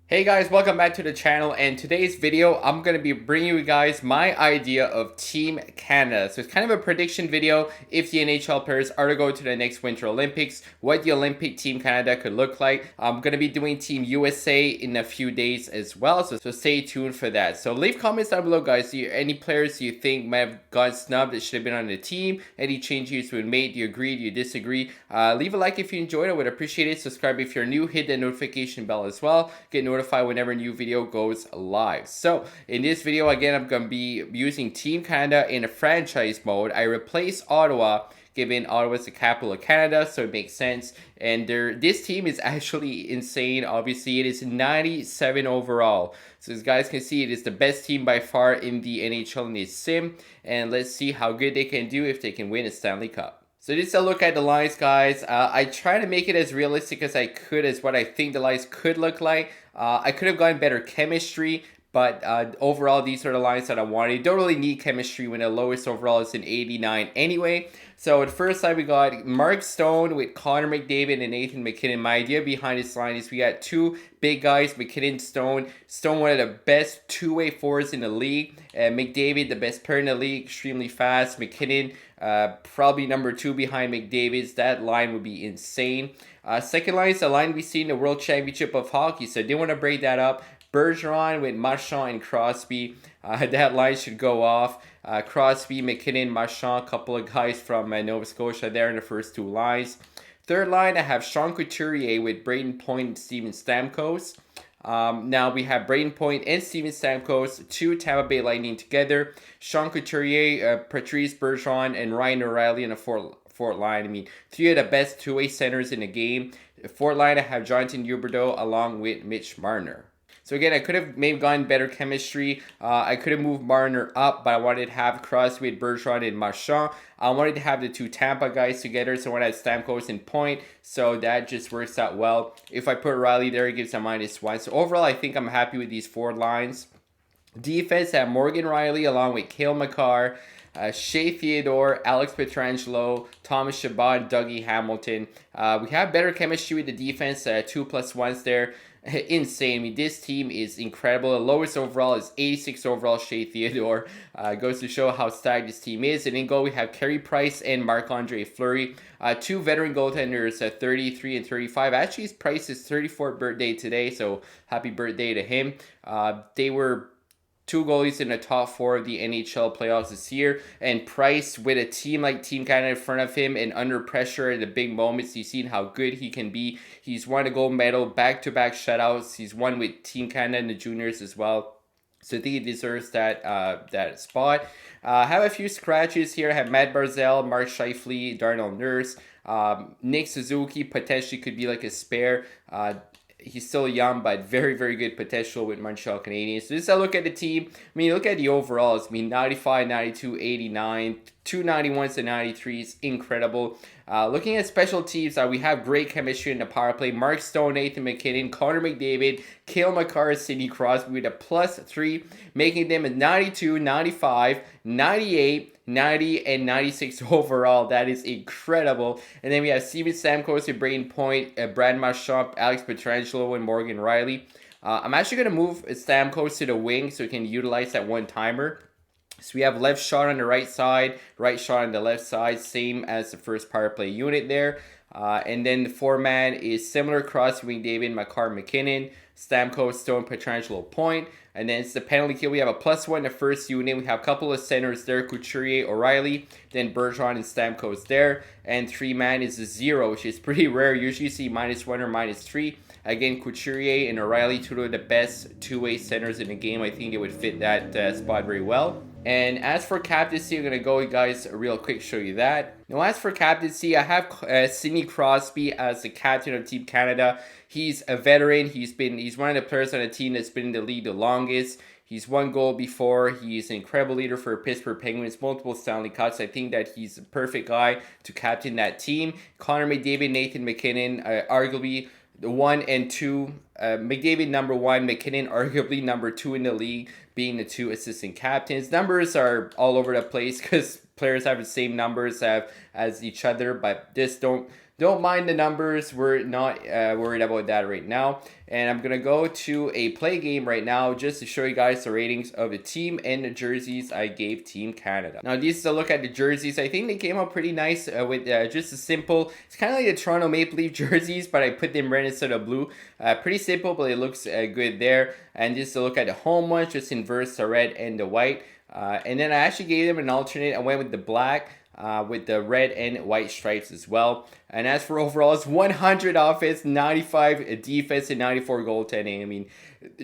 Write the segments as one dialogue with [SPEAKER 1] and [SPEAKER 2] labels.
[SPEAKER 1] Hey guys, welcome back to the channel, and today's video I'm going to be bringing you guys my idea of Team Canada. So it's kind of a prediction video if the NHL players are to go to the next Winter Olympics, what the Olympic Team Canada could look like. I'm going to be doing Team USA in a few days as well, so stay tuned for that. So leave comments down below guys, any players you think might have gotten snubbed that should have been on the team, any changes you would make, do you agree, do you disagree? Leave a like if you enjoyed it, I would appreciate it. Subscribe if you're new, hit the notification bell as well, get notified whenever a new video goes live. So in this video again, I'm going to be using Team Canada in a franchise mode. I replace Ottawa, given Ottawa is the capital of Canada, so it makes sense. And this team is actually insane. Obviously, it is 97 overall. So as guys can see, it is the best team by far in the NHL in this sim. And let's see how good they can do if they can win a Stanley Cup. So just a look at the lines, guys. I try to make it as realistic as I could as what I think the lines could look like. I could have gotten better chemistry, but overall, these are the lines that I wanted. You don't really need chemistry when the lowest overall is an 89 anyway. So at first line, we got Mark Stone with Connor McDavid and Nathan MacKinnon. My idea behind this line is we got two big guys, McKinnon, Stone. Stone, one of the best two-way forwards in the league. McDavid, the best player in the league, extremely fast. McKinnon, probably number 2 behind McDavid's. That line would be insane. Second line is the line we see in the World Championship of Hockey, so I didn't want to break that up. Bergeron with Marchand and Crosby. That line should go off. Crosby, McKinnon, Marchand, a couple of guys from Nova Scotia there in the first two lines. Third line, I have Sean Couturier with Braden Point and Steven Stamkos. Now we have Braden Point and Steven Stamkos, two Tampa Bay Lightning together. Sean Couturier, Patrice Bergeron, and Ryan O'Reilly in a fourth line. I mean, three of the best two-way centers in the game. Fourth line, I have Jonathan Huberdeau along with Mitch Marner. So again, I could have maybe gotten better chemistry. I could have moved Marner up, but I wanted to have Crosby with Bergeron and Marchand. I wanted to have the two Tampa guys together, so I wanted Stamkos and Point. So that just works out well. If I put Riley there, it gives a -1. So overall, I think I'm happy with these four lines. Defense, I have Morgan Riley along with Cale Makar, Shea Theodore, Alex Pietrangelo, Thomas Chabot, and Dougie Hamilton. We have better chemistry with the defense, 2+1s there. Insane. I mean, this team is incredible. The lowest overall is 86 overall, Shea Theodore. Goes to show how stacked this team is. And in goal, we have Carey Price and Marc-Andre Fleury. Two veteran goaltenders, 33 and 35. Actually, his Price's 34th birthday today, so happy birthday to him. They were two goalies in the top 4 of the NHL playoffs this year, and Price with a team like Team Canada in front of him and under pressure in the big moments, you've seen how good he can be. He's won a gold medal, back-to-back shutouts. He's won with Team Canada in the juniors as well. So I think he deserves that spot. I have a few scratches here. I have Matt Barzal, Mark Scheifele, Darnell Nurse. Nick Suzuki potentially could be like a spare. He's still young, but very, very good potential with Montreal Canadiens. So just a look at the team. I mean, look at the overalls. I mean, 95, 92, 89, 291s and 93s. Incredible. Looking at special teams, we have great chemistry in the power play. Mark Stone, Nathan MacKinnon, Connor McDavid, Cale Makar, Sidney Crosby with a +3, making them a 92, 95, 98, 90 and 96 overall. That is incredible. And then we have Steven Stamkos with Braden Point, Brad Marchand, Alex Pietrangelo, and Morgan Riley. I'm actually going to move Stamkos to the wing so we can utilize that one-timer. So we have left shot on the right side, right shot on the left side, same as the first power play unit there. And then the 4-man is similar Crosby, David, Makar, McKinnon, Stamkos, Stone, Pietrangelo, Point. And then it's the penalty kill. We have a +1 in the first unit. We have a couple of centers there, Couturier, O'Reilly, then Bergeron and Stamkos there. And 3-man is a 0, which is pretty rare. Usually you see -1 or -3. Again, Couturier and O'Reilly, two of the best two-way centers in the game. I think it would fit that spot very well. And as for captaincy, I'm going to go, guys, real quick, show you that. Now, as for captaincy, I have Sidney Crosby as the captain of Team Canada. He's a veteran. He's one of the players on the team that's been in the league the longest. He's won gold before. He's an incredible leader for Pittsburgh Penguins, multiple Stanley Cups. I think that he's the perfect guy to captain that team. Connor McDavid, Nathan MacKinnon, arguably the 1 and 2. McDavid #1, MacKinnon arguably #2 in the league, being the two assistant captains. Numbers are all over the place because players have the same numbers as each other, but just don't Don't mind the numbers. We're not worried about that right now. And I'm going to go to a play game right now just to show you guys the ratings of the team and the jerseys I gave Team Canada. Now, this is a look at the jerseys. I think they came out pretty nice with just a simple, it's kind of like the Toronto Maple Leaf jerseys, but I put them red instead of blue. Pretty simple, but it looks good there. And just to look at the home ones, just inverse the red and the white. And then I actually gave them an alternate. I went with the black. With the red and white stripes as well. And as for overall, it's 100 offense, 95 defense, and 94 goaltending. I mean,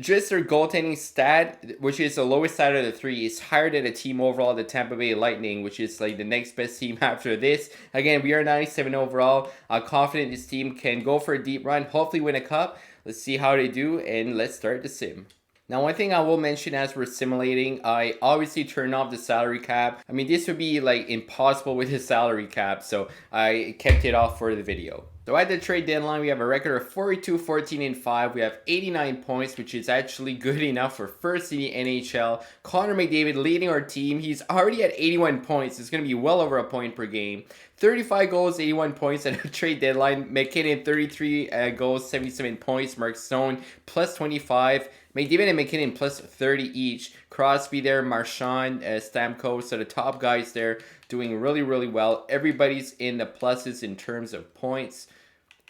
[SPEAKER 1] just their goaltending stat, which is the lowest stat of the three, is higher than the team overall, the Tampa Bay Lightning, which is like the next best team after this. Again, we are 97 overall. Confident this team can go for a deep run, hopefully win a cup. Let's see how they do, and let's start the sim. Now, one thing I will mention as we're simulating, I obviously turned off the salary cap. I mean, this would be like impossible with the salary cap, so I kept it off for the video. So at the trade deadline, we have a record of 42, 14, and 5. We have 89 points, which is actually good enough for first in the NHL. Connor McDavid leading our team. He's already at 81 points. It's going to be well over a point per game. 35 goals, 81 points at the trade deadline. McKinnon, 33 goals, 77 points. Mark Stone, plus 25. McDavid and McKinnon plus 30 each. Crosby there, Marchand, Stamkos, so the top guys there doing really, really well. Everybody's in the pluses in terms of points.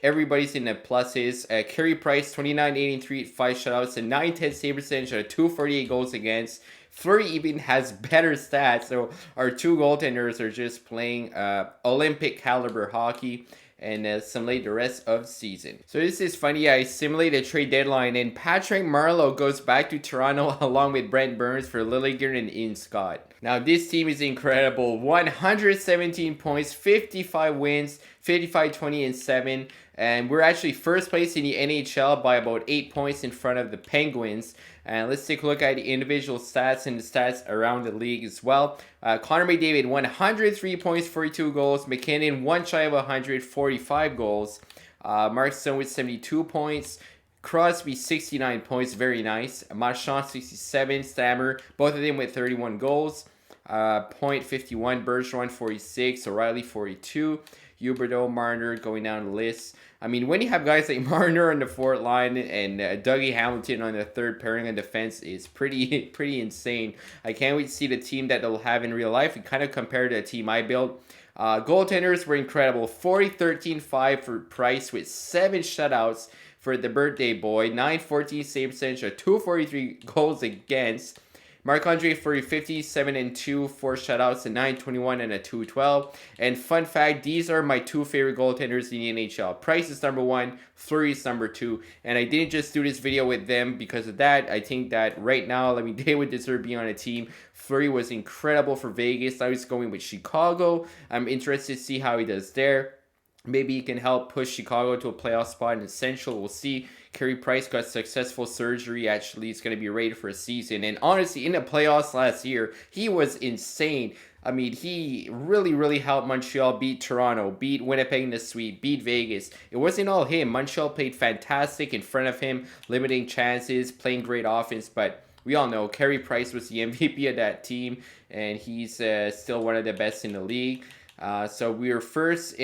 [SPEAKER 1] Everybody's in the pluses. Carey Price, 29-83, 5 shutouts, and 9-10 save percentage, 248 goals against. Fleury even has better stats, so our two goaltenders are just playing Olympic caliber hockey. And simulate the rest of the season. So this is funny. I simulated a trade deadline, and Patrick Marleau goes back to Toronto along with Brent Burns for Liljegren and Ian Scott. Now this team is incredible. 117 points, 55 wins, 55, 20, and 7. And we're actually first place in the NHL by about 8 points in front of the Penguins. And let's take a look at the individual stats and the stats around the league as well. Connor McDavid, 103 points, 42 goals. McKinnon, one shy of 145 goals. Mark Stone with 72 points. Crosby, 69 points, very nice. Marchand, 67. Stammer, both of them with 31 goals. Point 51. Bergeron, 46. O'Reilly, 42. Huberdeau, Marner going down the list. I mean, when you have guys like Marner on the fourth line and Dougie Hamilton on the third pairing on defense, is pretty insane. I can't wait to see the team that they'll have in real life and kind of compare to the team I built. Goaltenders were incredible. 40, 13, 5 for Price with 7 shutouts for the birthday boy. 9-14 save percentage, 243 goals against. Marc-Andre Fleury, 57 and 2, 4 shutouts, a 9-21 and a 2-12. And fun fact, these are my two favorite goaltenders in the NHL. Price is number 1, Fleury is number 2. And I didn't just do this video with them because of that. I think that right now, I mean, they would deserve being on a team. Fleury was incredible for Vegas. I was going with Chicago. I'm interested to see how he does there. Maybe he can help push Chicago to a playoff spot in the Central. We'll see. Carey Price got successful surgery. Actually, he's going to be ready for a season. And honestly, in the playoffs last year, he was insane. I mean, he really helped Montreal beat Toronto, beat Winnipeg in the sweep, beat Vegas. It wasn't all him. Montreal played fantastic in front of him, limiting chances, playing great offense. But we all know Carey Price was the MVP of that team, and he's still one of the best in the league. So we were first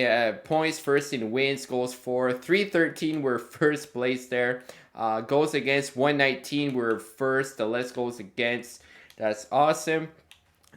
[SPEAKER 1] points, first in wins, goals for 313. We're first place there. Goals against 119. We're first. The less goals against. That's awesome.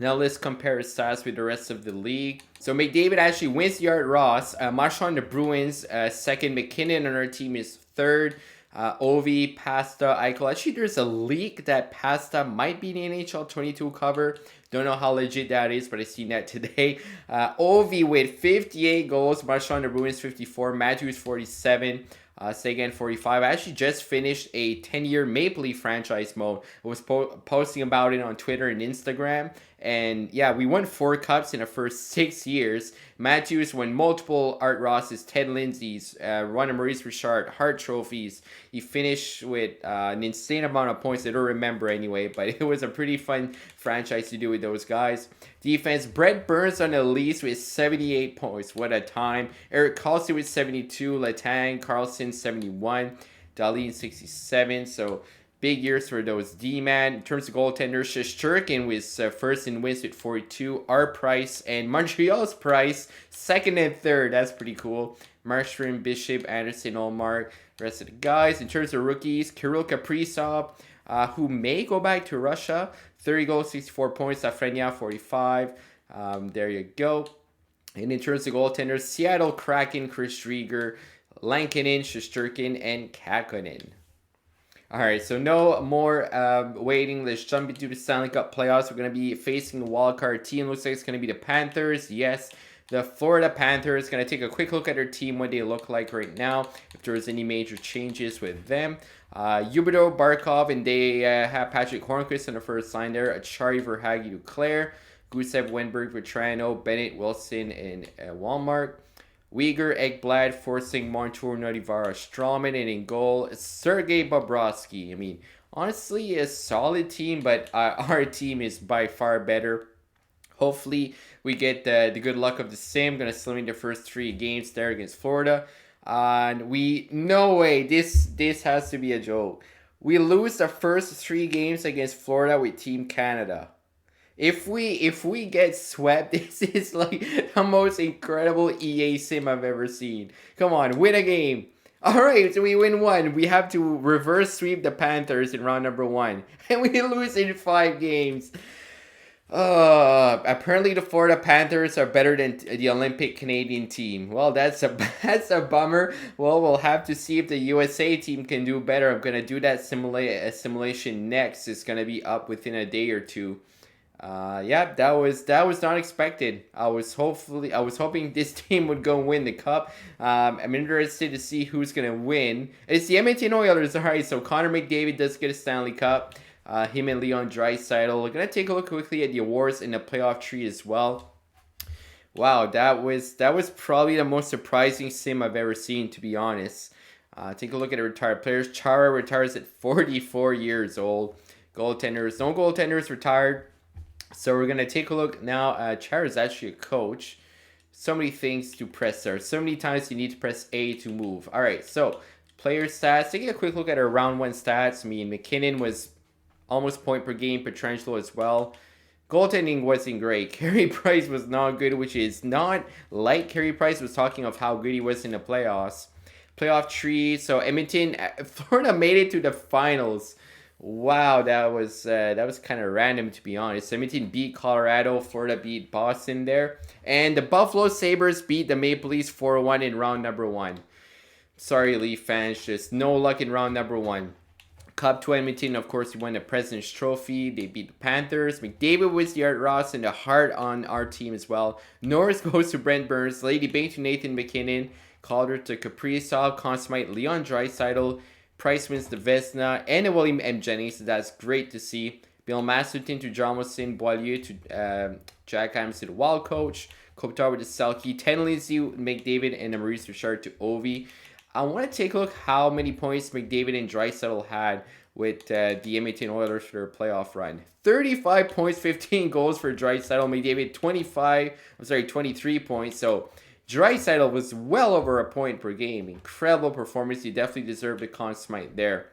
[SPEAKER 1] Now let's compare his stats with the rest of the league. So McDavid actually wins the Art Ross. Marchand the Bruins second. McKinnon on our team is third. Ovi, Pasta, Eichel. Actually, there's a leak that Pasta might be the NHL 22 cover. Don't know how legit that is, but I seen that today. Ovi with 58 goals. Marchand the Bruins 54. Matthews 47. Seguin 45. I actually just finished a 10-year Maple Leaf franchise mode. I was posting about it on Twitter and Instagram. And yeah, we won 4 cups in the first 6 years. Matthews won multiple Art Rosses, Ted Lindsay's, one of Maurice Richard, Hart trophies. He finished with an insane amount of points. I don't remember anyway, but it was a pretty fun franchise to do with those guys. Defense, Brent Burns on the least with 78 points. What a time. Eric Carlson with 72. Letang, Carlson 71. Dahlin 67. So big years for those D-man. In terms of goaltenders, Shesterkin was first in wins with 42. Our Price and Montreal's Price, second and third. That's pretty cool. Markstrom, Bishop, Anderson, Allmark, the rest of the guys. In terms of rookies, Kirill Kaprizov, who may go back to Russia. 30 goals, 64 points. Lafreniere, 45. There you go. And in terms of goaltenders, Seattle Kraken, Chris Drieger, Lankinen, Shesterkin, and Kakkonen. Alright, so no more waiting. Let's jump into the Stanley Cup playoffs. We're going to be facing the wildcard team. Looks like it's going to be the Panthers. Yes, the Florida Panthers. Going to take a quick look at their team, what they look like right now, if there's any major changes with them. Huberdeau, Barkov, and they have Patrick Hornqvist on the first line there. Achari, Verhaeghe, Duclair, Gusev, Wenberg, Vetrano, Bennett, Wilson, and Walmart. Uyghur, Ekblad, forcing Montour, Nodivara, Strawman, and in goal, Sergei Bobrovsky. I mean, honestly, a solid team, but our team is by far better. Hopefully, we get the good luck of the same. Going to slim in the first 3 games there against Florida. And no way, this has to be a joke. We lose the first 3 games against Florida with Team Canada. If we get swept, this is like the most incredible EA sim I've ever seen. Come on, win a game. Alright, so we win 1. We have to reverse sweep the Panthers in round number 1. And we lose in 5 games. Apparently the Florida Panthers are better than the Olympic Canadian team. Well, that's a bummer. Well, we'll have to see if the USA team can do better. I'm gonna do that simulation next. It's gonna be up within a day or 2. Yeah, that was not expected. I was hoping this team would go win the cup. I'm interested to see who's gonna win. It's the Edmonton Oilers. Alright, so Connor McDavid does get a Stanley Cup. Him and Leon Draisaitl. We're gonna take a look quickly at the awards in the playoff tree as well. Wow, that was probably the most surprising sim I've ever seen, to be honest. Take a look at the retired players. Chara retires at 44 years old. Goaltenders, no goaltenders retired. So we're going to take a look now. Chara is actually a coach. So many things to press there. So many times you need to press A to move. All right, so player stats. Taking a quick look at our round 1 stats. I mean, McKinnon was almost point per game. Pietrangelo as well. Goaltending wasn't great. Carey Price was not good, which is not like Carey Price was talking of how good he was in the playoffs. Playoff tree. So Edmonton, Florida made it to the finals. Wow, that was kind of random, to be honest. Edmonton beat Colorado, Florida beat Boston there, and the Buffalo Sabres beat the Maple Leafs 4-1 in round number 1. Sorry, Leaf fans, just no luck in round number 1. Cup to Edmonton, of course, we won the President's Trophy. They beat the Panthers. McDavid was the Art Ross and the heart on our team as well. Norris goes to Brent Burns. Lady Bank to Nathan McKinnon. Calder to Kaprizov. Consummate Leon Draisaitl. Price wins the Vezina and a William M. Jennings, so that's great to see. Bill Masterton to John Wilson, Boilier to Jack Adams to the Wild Coach, Kopitar with the Selke, Tenlizzi, McDavid, and a Maurice Richard to Ovi. I want to take a look how many points McDavid and Draisaitl had with the Edmonton Oilers for their playoff run. 35 points, 15 goals for Draisaitl, McDavid 23 points, so Draisaitl was well over a point per game. Incredible performance. He definitely deserved a consummate there.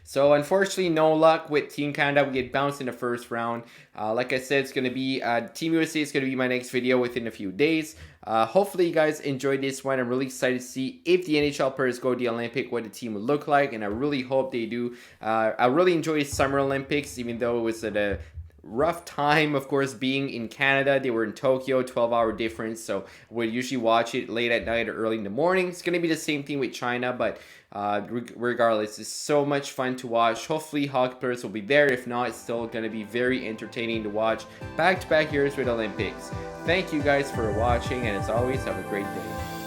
[SPEAKER 1] So unfortunately, no luck with Team Canada. We get bounced in the first round. Like I said, it's going to be Team USA is going to be my next video within a few days. Hopefully you guys enjoyed this one. I'm really excited to see if the NHL players go to the Olympic, what the team would look like, and I really hope they do. I really enjoyed Summer Olympics, even though it was at a rough time, of course, being in Canada. They were in Tokyo, 12-hour difference, so we'd usually watch it late at night or early in the morning. It's going to be the same thing with China, but regardless, it's so much fun to watch. Hopefully hockey players will be there. If not, it's still going to be very entertaining to watch back-to-back years with Olympics. Thank you guys for watching, and as always, have a great day.